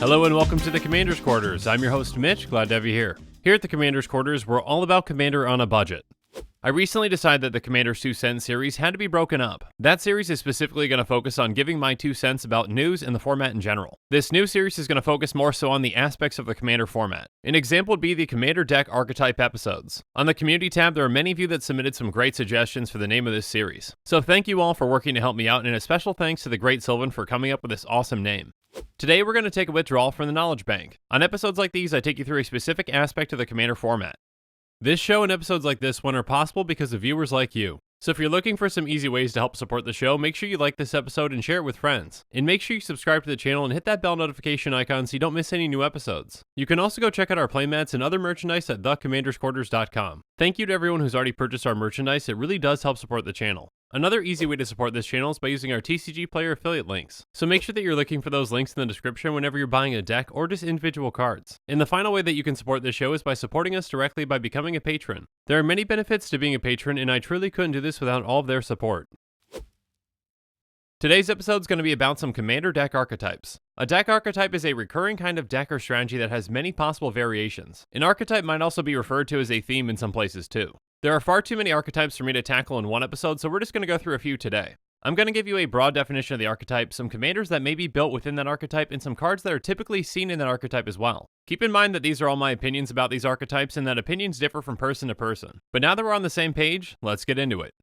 Hello and welcome to the Commander's Quarters. I'm your host Mitch, glad to have you here. Here at the Commander's Quarters, we're all about Commander on a budget. I recently decided that the Commander's 2 Cents series had to be broken up. That series is specifically going to focus on giving my 2 cents about news and the format in general. This new series is going to focus more so on the aspects of the Commander format. An example would be the Commander deck archetype episodes. On the community tab, there are many of you that submitted some great suggestions for the name of this series. So thank you all for working to help me out, and a special thanks to the Great Sylvan for coming up with this awesome name. Today we're going to take a withdrawal from the Knowledge Bank. On episodes like these, I take you through a specific aspect of the Commander format. This show and episodes like this one are possible because of viewers like you. So if you're looking for some easy ways to help support the show, make sure you like this episode and share it with friends. And make sure you subscribe to the channel and hit that bell notification icon so you don't miss any new episodes. You can also go check out our playmats and other merchandise at thecommandersquarters.com. Thank you to everyone who's already purchased our merchandise, it really does help support the channel. Another easy way to support this channel is by using our TCG Player affiliate links. So make sure that you're looking for those links in the description whenever you're buying a deck or just individual cards. And the final way that you can support this show is by supporting us directly by becoming a patron. There are many benefits to being a patron, and I truly couldn't do this without all of their support. Today's episode is going to be about some Commander deck archetypes. A deck archetype is a recurring kind of deck or strategy that has many possible variations. An archetype might also be referred to as a theme in some places too. There are far too many archetypes for me to tackle in one episode, so we're just going to go through a few today. I'm going to give you a broad definition of the archetype, some commanders that may be built within that archetype, and some cards that are typically seen in that archetype as well. Keep in mind that these are all my opinions about these archetypes and that opinions differ from person to person. But now that we're on the same page, let's get into it.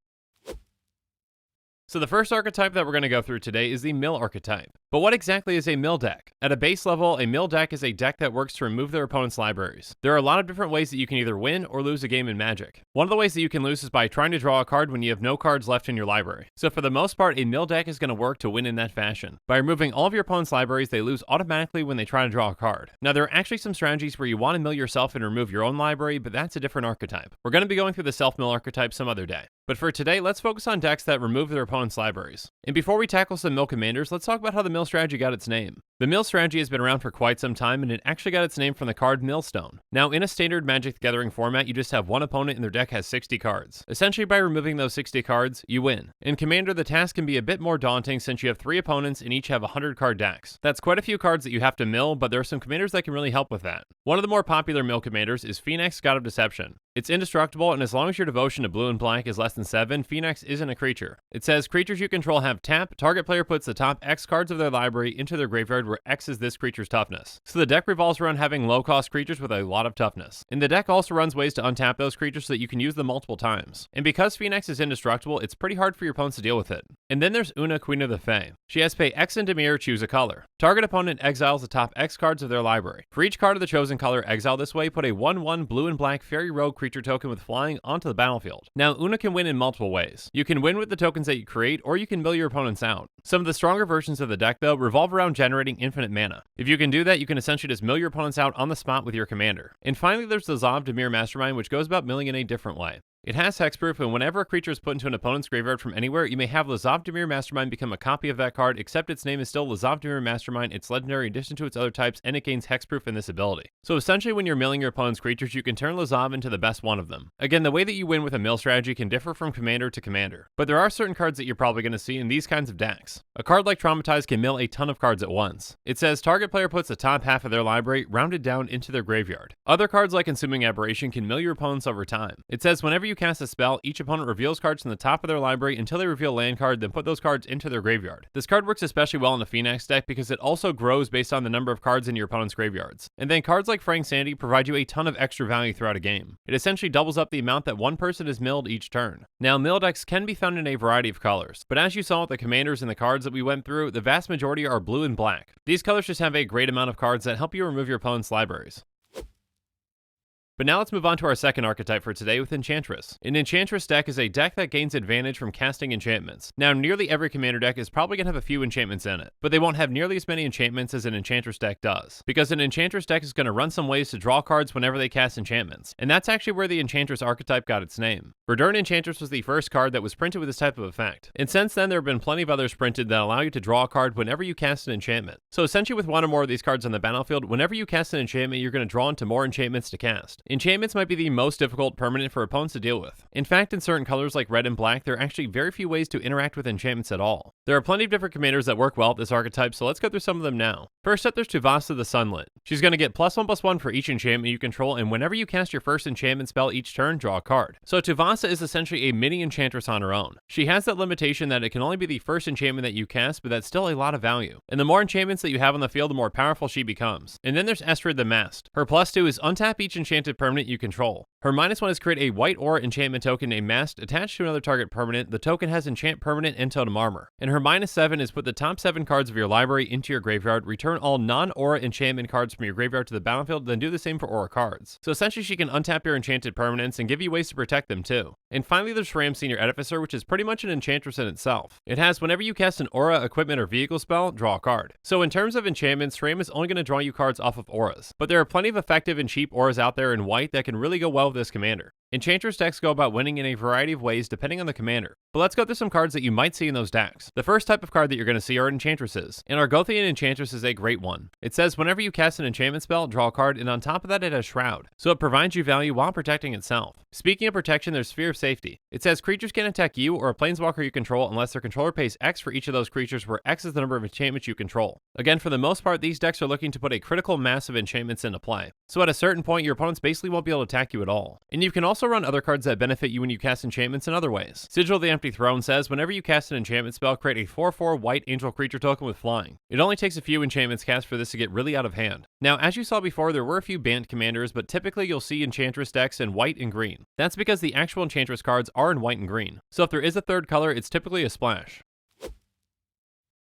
So the first archetype that we're going to go through today is the mill archetype. But what exactly is a mill deck? At a base level, a mill deck is a deck that works to remove their opponent's libraries. There are a lot of different ways that you can either win or lose a game in Magic. One of the ways that you can lose is by trying to draw a card when you have no cards left in your library. So for the most part, a mill deck is going to work to win in that fashion. By removing all of your opponent's libraries, they lose automatically when they try to draw a card. Now there are actually some strategies where you want to mill yourself and remove your own library, but that's a different archetype. We're going to be going through the self-mill archetype some other day. But for today, let's focus on decks that remove their opponent's libraries. And before we tackle some mill commanders, let's talk about how the mill strategy got its name. The mill strategy has been around for quite some time, and it actually got its name from the card Millstone. Now, in a standard Magic the Gathering format, you just have one opponent and their deck has 60 cards. Essentially, by removing those 60 cards, you win. In Commander, the task can be a bit more daunting since you have 3 opponents and each have 100 card decks. That's quite a few cards that you have to mill, but there are some commanders that can really help with that. One of the more popular mill commanders is Phoenix, God of Deception. It's indestructible, and as long as your devotion to blue and black is less than 7, Phoenix isn't a creature. It says creatures you control have tap, target player puts the top X cards of their library into their graveyard where X is this creature's toughness. So the deck revolves around having low-cost creatures with a lot of toughness. And the deck also runs ways to untap those creatures so that you can use them multiple times. And because Phoenix is indestructible, it's pretty hard for your opponents to deal with it. And then there's Una, Queen of the Fae. She has pay X and Dimir, choose a color. Target opponent exiles the top X cards of their library. For each card of the chosen color exiled this way, put a 1/1 blue and black fairy rogue creature token with flying onto the battlefield. Now, Una can win in multiple ways. You can win with the tokens that you create, or you can mill your opponents out. Some of the stronger versions of the deck, though, revolve around generating infinite mana. If you can do that, you can essentially just mill your opponents out on the spot with your commander. And finally, there's the Zav Dimir Mastermind, which goes about milling in a different way. It has hexproof, and whenever a creature is put into an opponent's graveyard from anywhere, you may have Lazav Dimir Mastermind become a copy of that card, except its name is still Lazav Dimir Mastermind, it's legendary in addition to its other types, and it gains hexproof in this ability. So essentially, when you're milling your opponent's creatures, you can turn Lazav into the best one of them. Again, the way that you win with a mill strategy can differ from commander to commander, but there are certain cards that you're probably going to see in these kinds of decks. A card like Traumatize can mill a ton of cards at once. It says target player puts the top half of their library rounded down into their graveyard. Other cards like Consuming Aberration can mill your opponents over time. It says whenever you cast a spell, each opponent reveals cards from the top of their library until they reveal a land card, then put those cards into their graveyard. This card works especially well in a Phoenix deck because it also grows based on the number of cards in your opponent's graveyards. And then cards like Fraying Sanity provide you a ton of extra value throughout a game. It essentially doubles up the amount that one person is milled each turn. Now, mill decks can be found in a variety of colors, but as you saw with the commanders and the cards that we went through, the vast majority are blue and black. These colors just have a great amount of cards that help you remove your opponent's libraries. But now let's move on to our second archetype for today with Enchantress. An Enchantress deck is a deck that gains advantage from casting enchantments. Now, nearly every commander deck is probably going to have a few enchantments in it, but they won't have nearly as many enchantments as an Enchantress deck does, because an Enchantress deck is going to run some ways to draw cards whenever they cast enchantments, and that's actually where the Enchantress archetype got its name. Verdurn Enchantress was the first card that was printed with this type of effect, and since then there have been plenty of others printed that allow you to draw a card whenever you cast an enchantment. So essentially with one or more of these cards on the battlefield, whenever you cast an enchantment, you're going to draw into more enchantments to cast. Enchantments might be the most difficult permanent for opponents to deal with. In fact, in certain colors like red and black, there are actually very few ways to interact with enchantments at all. There are plenty of different commanders that work well with this archetype, so let's go through some of them now. First up, there's Tuvasa the Sunlit. She's going to get +1/+1 for each enchantment you control, and whenever you cast your first enchantment spell each turn, draw a card. So Tuvasa is essentially a mini enchantress on her own. She has that limitation that it can only be the first enchantment that you cast, but that's still a lot of value. And the more enchantments that you have on the field, the more powerful she becomes. And then there's Estrid the Masked. Her +2 is untap each enchanted permanent you control. Her -1 is create a white aura enchantment token named Masked attached to another target permanent. The token has enchant permanent and totem armor. And her -7 is put the top 7 cards of your library into your graveyard, return all non-aura enchantment cards from your graveyard to the battlefield, then do the same for aura cards. So essentially she can untap your enchanted permanents and give you ways to protect them too. And finally there's Ram Senior Edificer, which is pretty much an enchantress in itself. It has whenever you cast an aura, equipment, or vehicle spell, draw a card. So in terms of enchantments, Ram is only going to draw you cards off of auras. But there are plenty of effective and cheap auras out there in white that can really go well with this commander. Enchantress decks go about winning in a variety of ways depending on the commander. But let's go through some cards that you might see in those decks. The first type of card that you're going to see are enchantresses, and Argothian Enchantress is a great one. It says whenever you cast an enchantment spell, draw a card, and on top of that it has Shroud, so it provides you value while protecting itself. Speaking of protection, there's Sphere of Safety. It says creatures can attack you or a planeswalker you control unless their controller pays X for each of those creatures, where X is the number of enchantments you control. Again, for the most part, these decks are looking to put a critical mass of enchantments into play. So at a certain point, your opponents basically won't be able to attack you at all. And you can also run other cards that benefit you when you cast enchantments in other ways. Sigil of the Empty Throne says whenever you cast an enchantment spell, create a 4/4 white angel creature token with flying. It only takes a few enchantments cast for this to get really out of hand. Now, as you saw before, there were a few banned commanders, but typically you'll see enchantress decks in white and green. That's because the actual enchantress cards are in white and green. So if there is a third color, it's typically a splash.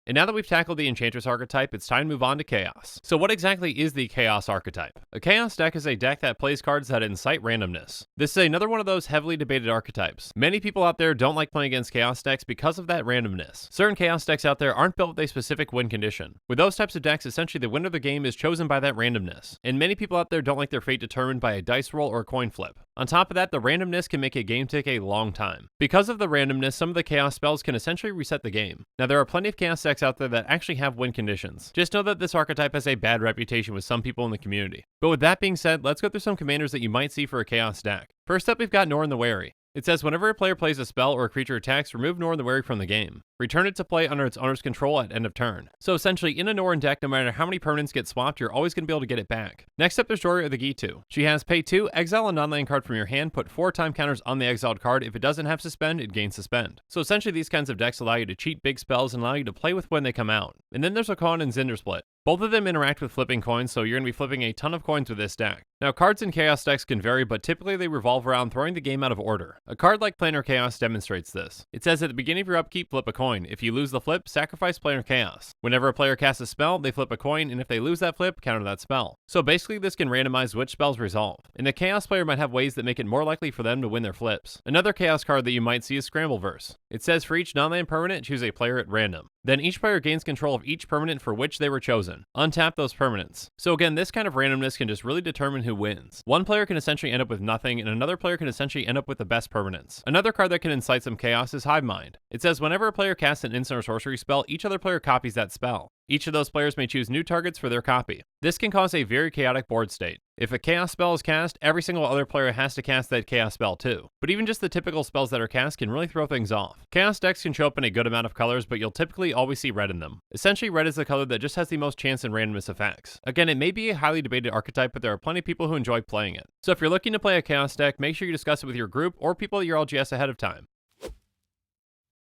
And now that we've tackled the Enchantress archetype, it's time to move on to Chaos. So what exactly is the Chaos archetype? A Chaos deck is a deck that plays cards that incite randomness. This is another one of those heavily debated archetypes. Many people out there don't like playing against Chaos decks because of that randomness. Certain Chaos decks out there aren't built with a specific win condition. With those types of decks, essentially the winner of the game is chosen by that randomness. And many people out there don't like their fate determined by a dice roll or a coin flip. On top of that, the randomness can make a game take a long time. Because of the randomness, some of the Chaos spells can essentially reset the game. Now, there are plenty of Chaos decks out there that actually have win conditions. Just know that this archetype has a bad reputation with some people in the community. But with that being said, let's go through some commanders that you might see for a Chaos deck. First up, we've got Norn the Wary. It says whenever a player plays a spell or a creature attacks, remove Norn the Wary from the game. Return it to play under its owner's control at end of turn. So essentially, in a Norn deck, no matter how many permanents get swapped, you're always going to be able to get it back. Next up, there's Doria the Gitu. She has pay 2, exile a non-land card from your hand, put 4 time counters on the exiled card. If it doesn't have suspend, it gains suspend. So essentially, these kinds of decks allow you to cheat big spells and allow you to play with when they come out. And then there's Okon and Zndrsplt. Both of them interact with flipping coins, so you're going to be flipping a ton of coins with this deck. Now, cards in Chaos decks can vary, but typically they revolve around throwing the game out of order. A card like Planar Chaos demonstrates this. It says at the beginning of your upkeep, flip a coin. If you lose the flip, sacrifice Planar Chaos. Whenever a player casts a spell, they flip a coin, and if they lose that flip, counter that spell. So basically, this can randomize which spells resolve. And the Chaos player might have ways that make it more likely for them to win their flips. Another Chaos card that you might see is Scrambleverse. It says for each non-land permanent, choose a player at random. Then each player gains control of each permanent for which they were chosen. Untap those permanents. So again, this kind of randomness can just really determine who wins. One player can essentially end up with nothing, and another player can essentially end up with the best permanents. Another card that can incite some chaos is Hive Mind. It says whenever a player casts an instant or sorcery spell, each other player copies that spell. Each of those players may choose new targets for their copy. This can cause a very chaotic board state. If a Chaos spell is cast, every single other player has to cast that Chaos spell too. But even just the typical spells that are cast can really throw things off. Chaos decks can show up in a good amount of colors, but you'll typically always see red in them. Essentially, red is the color that just has the most chance and randomness effects. Again, it may be a highly debated archetype, but there are plenty of people who enjoy playing it. So if you're looking to play a Chaos deck, make sure you discuss it with your group or people at your LGS ahead of time.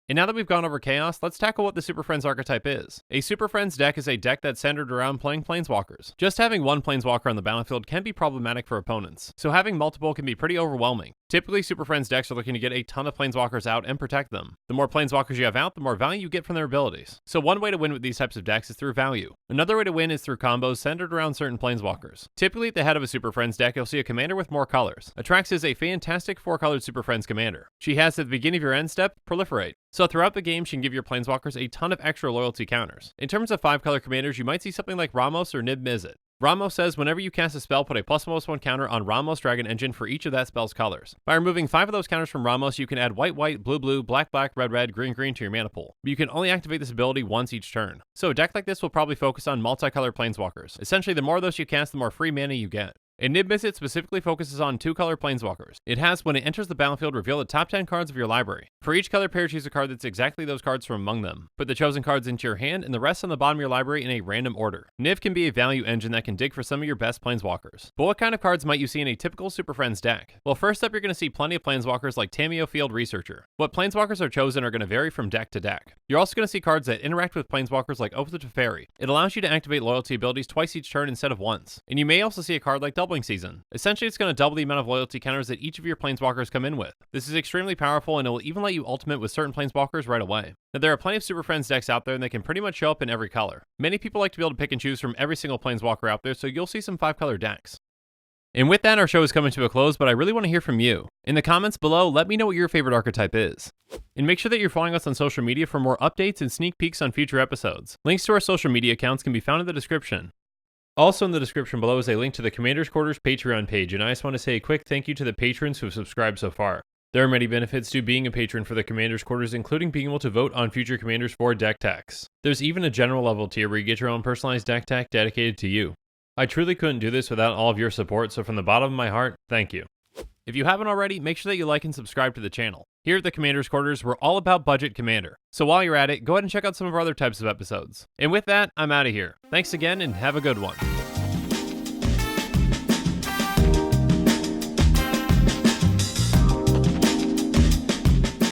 And now that we've gone over Chaos, let's tackle what the Super Friends archetype is. A Super Friends deck is a deck that's centered around playing Planeswalkers. Just having one Planeswalker on the battlefield can be problematic for opponents, so having multiple can be pretty overwhelming. Typically, Super Friends decks are looking to get a ton of Planeswalkers out and protect them. The more Planeswalkers you have out, the more value you get from their abilities. So one way to win with these types of decks is through value. Another way to win is through combos centered around certain Planeswalkers. Typically, at the head of a Super Friends deck, you'll see a commander with more colors. Atraxa is a fantastic 4-colored Super Friends commander. She has at the beginning of your end step, Proliferate. So throughout the game, she can give your Planeswalkers a ton of extra loyalty counters. In terms of 5-color commanders, you might see something like Ramos or Nib Mizzet. Ramos says whenever you cast a spell, put a +1/+1 counter on Ramos Dragon Engine for each of that spell's colors. By removing 5 of those counters from Ramos, you can add white, white, blue, blue, black, black, red, red, green, green to your mana pool. But you can only activate this ability once each turn. So a deck like this will probably focus on multicolor Planeswalkers. Essentially, the more of those you cast, the more free mana you get. And Niv Mizzet specifically focuses on 2-color planeswalkers. It has, when it enters the battlefield, reveal the top 10 cards of your library. For each color pair, choose a card that's exactly those cards from among them. Put the chosen cards into your hand and the rest on the bottom of your library in a random order. Niv can be a value engine that can dig for some of your best planeswalkers. But what kind of cards might you see in a typical Super Friends deck? Well, first up, you're going to see plenty of planeswalkers like Tamiyo Field Researcher. What planeswalkers are chosen are going to vary from deck to deck. You're also going to see cards that interact with planeswalkers like Oath of Teferi. It allows you to activate loyalty abilities twice each turn instead of once. And you may also see a card like Doubling Season. Essentially, it's going to double the amount of loyalty counters that each of your planeswalkers come in with. This is extremely powerful, and it will even let you ultimate with certain planeswalkers right away. Now, there are plenty of Super Friends decks out there, and they can pretty much show up in every color. Many people like to be able to pick and choose from every single planeswalker out there, so you'll see some 5-color decks. And with that, our show is coming to a close, but I really want to hear from you. In the comments below, let me know what your favorite archetype is. And make sure that you're following us on social media for more updates and sneak peeks on future episodes. Links to our social media accounts can be found in the description. Also in the description below is a link to the Commander's Quarters Patreon page, and I just want to say a quick thank you to the patrons who have subscribed so far. There are many benefits to being a patron for the Commander's Quarters, including being able to vote on future Commanders for deck techs. There's even a general level tier where you get your own personalized deck tech dedicated to you. I truly couldn't do this without all of your support, so from the bottom of my heart, thank you. If you haven't already, make sure that you like and subscribe to the channel. Here at the Commander's Quarters, we're all about budget Commander. So while you're at it, go ahead and check out some of our other types of episodes. And with that, I'm out of here. Thanks again, and have a good one.